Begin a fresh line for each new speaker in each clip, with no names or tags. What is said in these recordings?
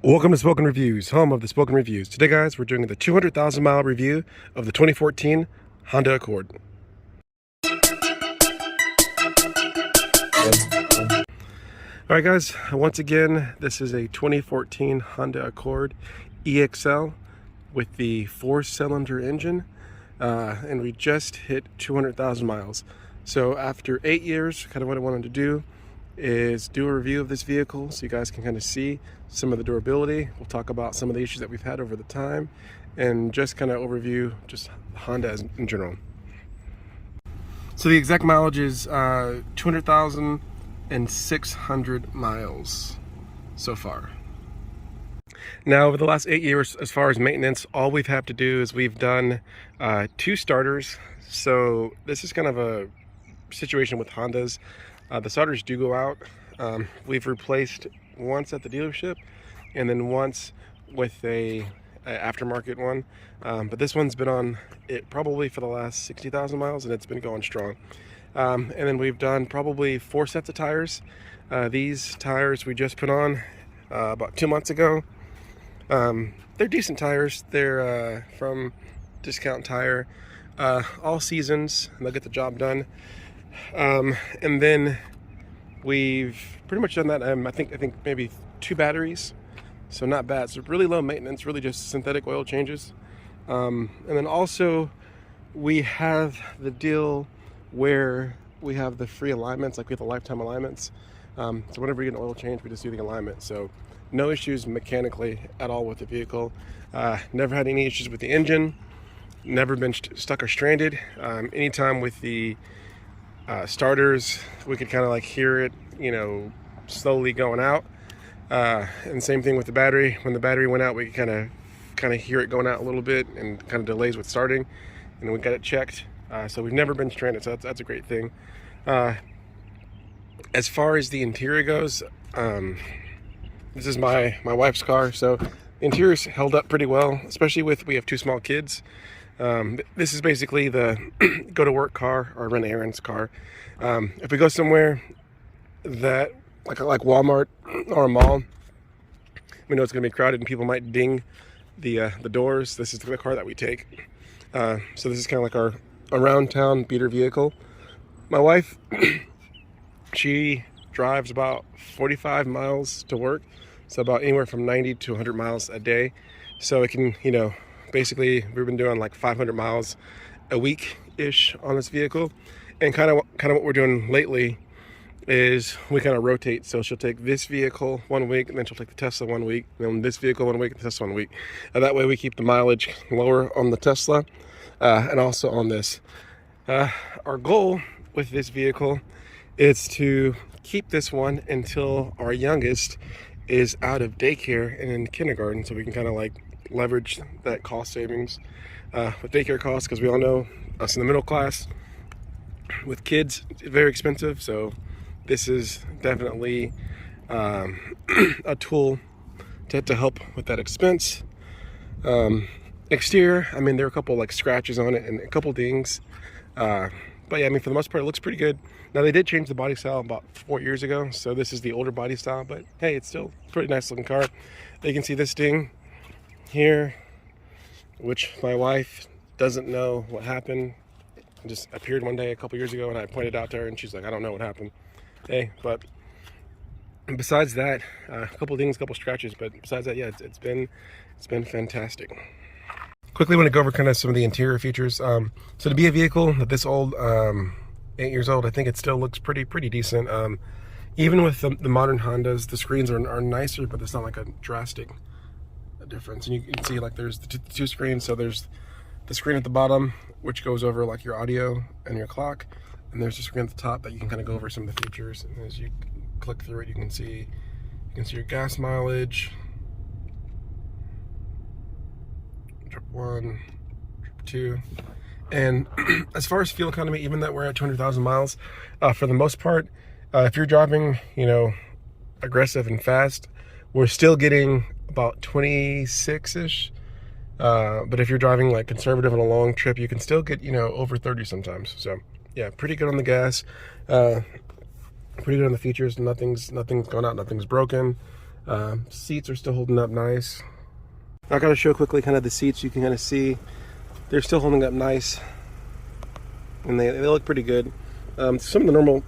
Welcome to Spoken Reviews, home of the Spoken Reviews. Today, guys, we're doing the 200,000 mile review of the 2014 Honda Accord. All right, guys, once again, this is a 2014 Honda Accord EXL with the 4-cylinder engine, and we just hit 200,000 miles. So after 8 years, kind of what I wanted to do is do a review of this vehicle so you guys can kind of see some of the durability. We'll talk about some of the issues that we've had over the time and just kind of overview just Honda in general. So the exact mileage is 200,600 miles so far. Now, over the last 8 years, as far as maintenance, all we've had to do is we've done 2 starters. So this is kind of a situation with Hondas. The starters do go out. We've replaced once at the dealership and then once with a aftermarket one. But this one's been on it probably for the last 60,000 miles and it's been going strong. And then we've done probably 4 sets of tires. These tires we just put on about 2 months ago. They're decent tires. They're from Discount Tire, all seasons, and they'll get the job done. And then we've pretty much done that. I think maybe 2 batteries, so not bad. So really low maintenance, really just synthetic oil changes. And then also we have the deal where we have the free alignments, like we have the lifetime alignments. So whenever we get an oil change, we just do the alignment. So no issues mechanically at all with the vehicle. Never had any issues with the engine. Never been stuck or stranded. Anytime with the starters, we could kind of like hear it, slowly going out. And same thing with the battery. When the battery went out, we could kind of hear it going out a little bit and kind of delays with starting. And then we got it checked. So we've never been stranded. So that's a great thing. As far as the interior goes, this is my wife's car. So the interior's held up pretty well, especially we have 2 small kids. This is basically the go to work car or run errands car. If we go somewhere that like Walmart or a mall, we know it's going to be crowded and people might ding the doors. This is the car that we take. So this is kind of like our around town beater vehicle. My wife, she drives about 45 miles to work, so about anywhere from 90 to 100 miles a day. So it can, basically we've been doing like 500 miles a week-ish on this vehicle. And kind of what we're doing lately is we kind of rotate. So she'll take this vehicle 1 week, and then she'll take the Tesla 1 week, and then this vehicle 1 week, and the Tesla 1 week. And that way we keep the mileage lower on the Tesla and also on this. Our goal with this vehicle is to keep this one until our youngest is out of daycare and in kindergarten, so we can kind of like leverage that cost savings with daycare costs, because we all know us in the middle class with kids, it's very expensive. So this is definitely a tool to help with that expense. Exterior, there are a couple like scratches on it and a couple dings, but yeah, for the most part it looks pretty good. Now they did change the body style about 4 years ago, so this is the older body style, but hey, it's still a pretty nice looking car. You can see this ding here, which my wife doesn't know what happened. It just appeared one day a couple years ago, and I pointed out to her and she's like, I don't know what happened. Hey, but besides that, a couple dings, a couple scratches, but besides that, yeah, it's been fantastic. Quickly want to go over kind of some of the interior features. So to be a vehicle this old, 8 years old, I think it still looks pretty decent. Even with the modern Hondas, the screens are nicer, but it's not like a drastic difference. And you can see like there's the 2 screens. So there's the screen at the bottom, which goes over like your audio and your clock, and there's the screen at the top that you can kind of go over some of the features. And as you click through it, you can see your gas mileage, trip 1, trip 2. And as far as fuel economy, even that we're at 200,000 miles, for the most part, if you're driving, aggressive and fast, we're still getting about 26-ish. But if you're driving like conservative on a long trip, you can still get, over 30 sometimes. So yeah, pretty good on the gas, pretty good on the features. Nothing's gone out, nothing's broken. Seats are still holding up nice. I gotta show quickly kind of the seats. You can kind of see they're still holding up nice, and they look pretty good. Some of the normal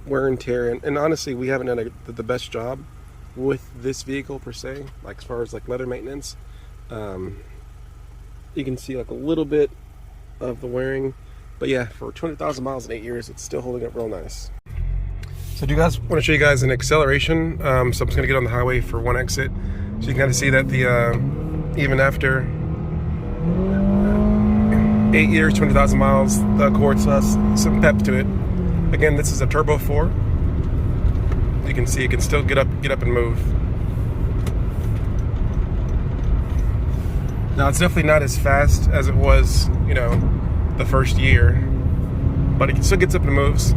wear and tear, and honestly, we haven't done the best job with this vehicle per se, like as far as like leather maintenance. You can see like a little bit of the wearing, but yeah, for 200,000 miles in 8 years, it's still holding up real nice. So do you guys want to show you guys an acceleration? So I'm just gonna get on the highway for one exit, so you can kind of see that the even after 8 years, 200,000 miles, the Accord still has some pep to it. Again, this is a turbo 4. You can see it can still get up and move. Now it's definitely not as fast as it was, you know, the first year, but it still gets up and moves.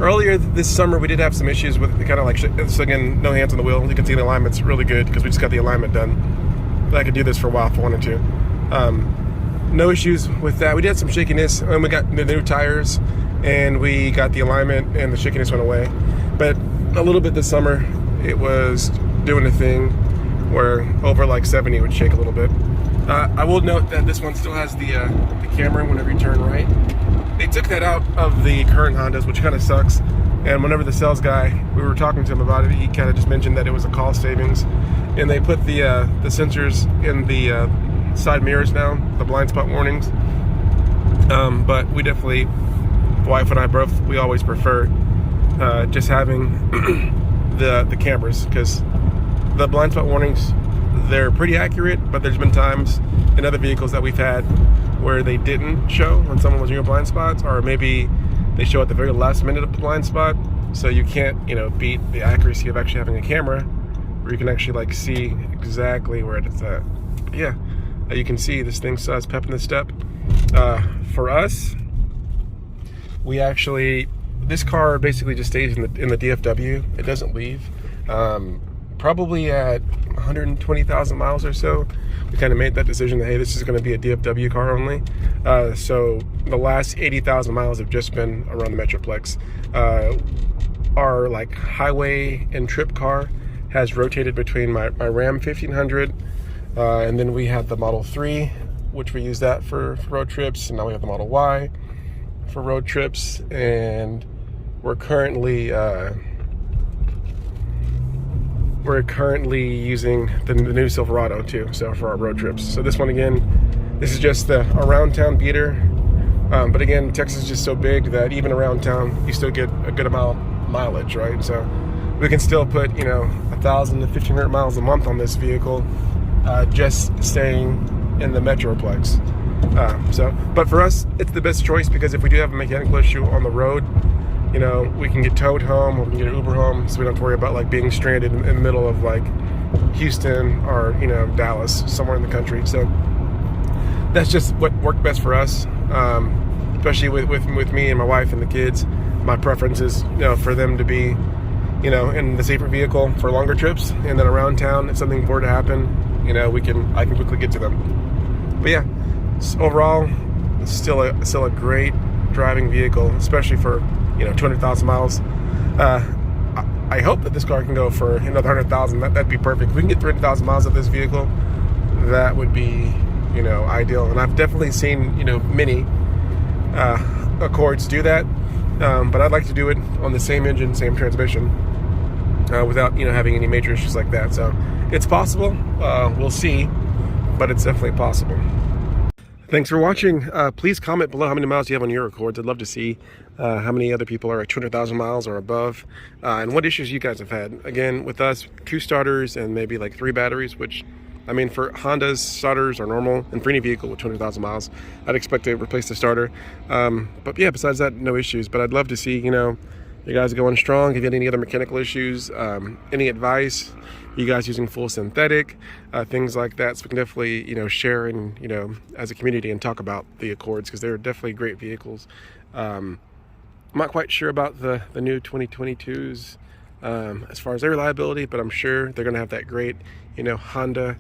Earlier this summer, we did have some issues with the kind of like, so again, no hands on the wheel. You can see the alignment's really good because we just got the alignment done. But I could do this for a while if I wanted to. No issues with that. We did have some shakiness, and we got the new tires, and we got the alignment, and the shakiness went away. But a little bit this summer, it was doing a thing where over like 70 it would shake a little bit. I will note that this one still has the camera whenever you turn right. They took that out of the current Hondas, which kind of sucks. And whenever the sales guy, we were talking to him about it, he kind of just mentioned that it was a cost savings. And they put the sensors in the side mirrors now, the blind spot warnings. But we definitely, the wife and I both, we always prefer just having the cameras, because the blind spot warnings, they're pretty accurate, but there's been times in other vehicles that we've had where they didn't show when someone was in your blind spots, or maybe they show at the very last minute of the blind spot, so you can't, you know, beat the accuracy of actually having a camera where you can actually like see exactly where it's at. But yeah, you can see this thing says pep in the step. For us, we actually, this car basically just stays in the DFW. It doesn't leave. Probably at 120,000 miles or so, we kind of made that decision that, hey, this is going to be a DFW car only. So the last 80,000 miles have just been around the Metroplex. Our like highway and trip car has rotated between my Ram 1500, and then we had the Model 3, which we use that for road trips, and now we have the Model Y for road trips, and we're currently using the new Silverado too, so for our road trips. So this one, again, this is just the around town beater, but again, Texas is just so big that even around town you still get a good amount of mileage, right? So we can still put, you know, 1,000 to 1,500 miles a month on this vehicle, just staying in the Metroplex. But for us, it's the best choice, because if we do have a mechanical issue on the road, you know, we can get towed home, or we can get an Uber home, so we don't have to worry about like being stranded in the middle of like Houston or, you know, Dallas, somewhere in the country. So that's just what worked best for us, especially with me and my wife and the kids. My preference is, you know, for them to be, you know, in the safer vehicle for longer trips, and then around town, if something were to happen, you know, I can quickly get to them. But yeah, overall, it's still a great driving vehicle, especially for, you know, 200,000 miles. I hope that this car can go for another 100,000. That'd be perfect. If we can get 300,000 miles of this vehicle, that would be, you know, ideal. And I've definitely seen, you know, many Accords do that, but I'd like to do it on the same engine, same transmission, without, you know, having any major issues like that. So it's possible. We'll see, but it's definitely possible. Thanks for watching. Please comment below how many miles you have on your Accords. I'd love to see how many other people are at 200,000 miles or above, and what issues you guys have had. Again, with us, 2 starters and maybe like 3 batteries, which, I mean, for Hondas, starters are normal, and for any vehicle with 200,000 miles, I'd expect to replace the starter. But yeah, besides that, no issues. But I'd love to see, you know, you guys are going strong. If you had any other mechanical issues, any advice, you guys using full synthetic, things like that, so we can definitely, you know, share and, you know, as a community, and talk about the Accords, because they're definitely great vehicles. I'm not quite sure about the new 2022s as far as their reliability, but I'm sure they're going to have that great, you know, Honda,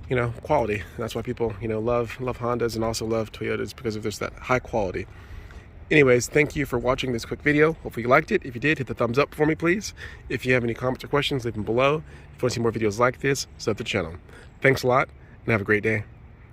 you know, quality. And that's why people, you know, love Hondas and also love Toyotas, because of this, that high quality. Anyways, thank you for watching this quick video. Hopefully you liked it. If you did, hit the thumbs up for me, please. If you have any comments or questions, leave them below. If you want to see more videos like this, sub to the channel. Thanks a lot, and have a great day.